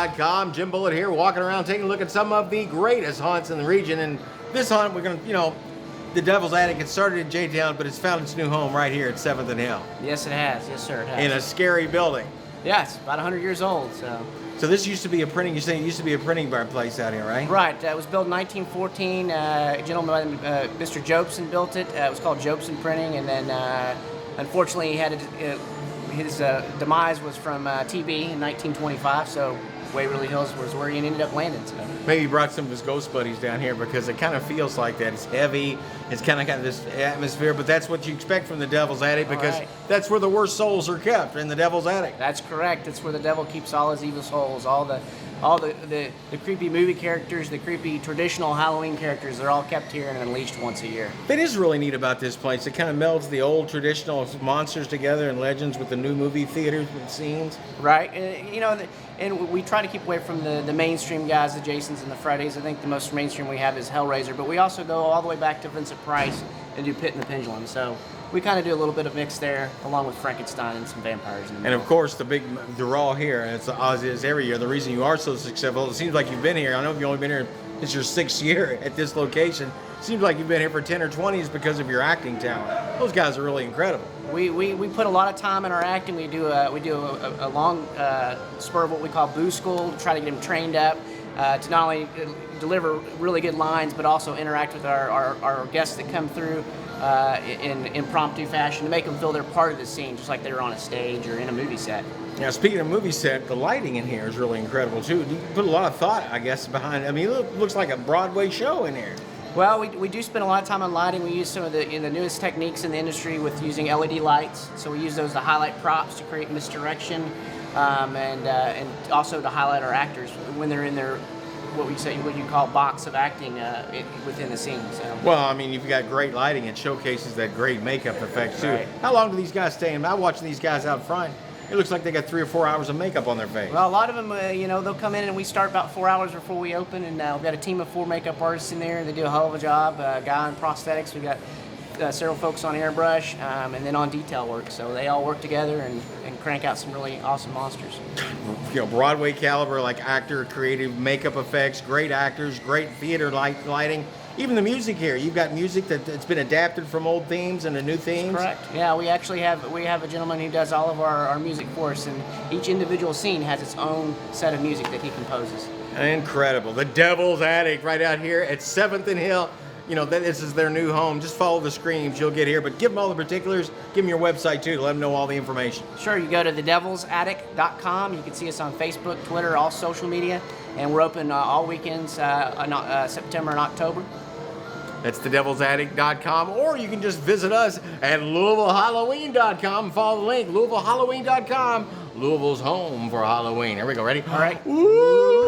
DevilsAttic.com. Jim Bullitt here, walking around taking a look at some of the greatest haunts in the region. And this haunt, we're going to, the Devil's Attic, it started in J-Town, but it's found its new home right here at 7th and Hill. Yes, it has. Yes, sir, it has. In a scary building. Yes, about 100 years old, so. So this used to be a printing, you're saying it used to be a printing bar place out here, right? Right. It was built in 1914. A gentleman, Mr. Jobson, built it. It was called Jobson Printing, and then unfortunately, he had his demise was from TB in 1925. So Waverly Hills was where he ended up landing. So. Maybe he brought some of his ghost buddies down here because it kind of feels like that. It's heavy. It's kind of got this atmosphere, but that's what you expect from the Devil's Attic because that's where the worst souls are kept, in the Devil's Attic. That's correct. It's where the devil keeps all his evil souls. All the creepy movie characters, the creepy traditional Halloween characters, they're all kept here and unleashed once a year. That is really neat about this place. It kind of melds the old traditional monsters together and legends with the new movie theater scenes. Right. And we try to keep away from the mainstream guys, the Jasons and the Fridays. I think the most mainstream we have is Hellraiser, but we also go all the way back to Vincent Price and do Pit and the Pendulum. So we kind of do a little bit of mix there, along with Frankenstein and some vampires. And of course, the big draw here, and it's as is every year, the reason you are so successful, it seems like you've been here. I know you've only been here, it's your 6th year at this location. It seems like you've been here for 10 or 20 is because of your acting talent. Those guys are really incredible. We put a lot of time in our acting. We do a long spur of what we call boo school to try to get them trained up to not only deliver really good lines, but also interact with our guests that come through in impromptu fashion to make them feel they're part of the scene, just like they're on a stage or in a movie set. Now, speaking of movie set, the lighting in here is really incredible too. You put a lot of thought, I guess, behind. I mean, it looks like a Broadway show in here. Well, we do spend a lot of time on lighting. We use some of the newest techniques in the industry with using LED lights. So we use those to highlight props to create misdirection, and also to highlight our actors when they're in their what you call box of acting within the scene. So. Well, I mean, you've got great lighting. It showcases that great makeup effect too. Right. How long do these guys stay in? I'm watching these guys out front. It looks like they got 3 or 4 hours of makeup on their face. Well, a lot of them, they'll come in and we start about 4 hours before we open, and we've got a team of 4 makeup artists in there. They do a hell of a job. A guy on prosthetics. We've got several folks on airbrush, and then on detail work. So they all work together and crank out some really awesome monsters. Broadway caliber, like actor, creative makeup effects, great actors, great theater lighting. Even the music here, you've got music that's been adapted from old themes into new themes. That's correct. Yeah, we actually have a gentleman who does all of our music for us, and each individual scene has its own set of music that he composes. Incredible. The Devil's Attic right out here at 7th and Hill. This is their new home. Just follow the screams. You'll get here. But give them all the particulars. Give them your website, too, to let them know all the information. Sure. You go to thedevilsattic.com. You can see us on Facebook, Twitter, all social media. And we're open all weekends in September and October. That's thedevilsattic.com. Or you can just visit us at LouisvilleHalloween.com. Follow the link, LouisvilleHalloween.com. Louisville's home for Halloween. Here we go. Ready? All right. Woo!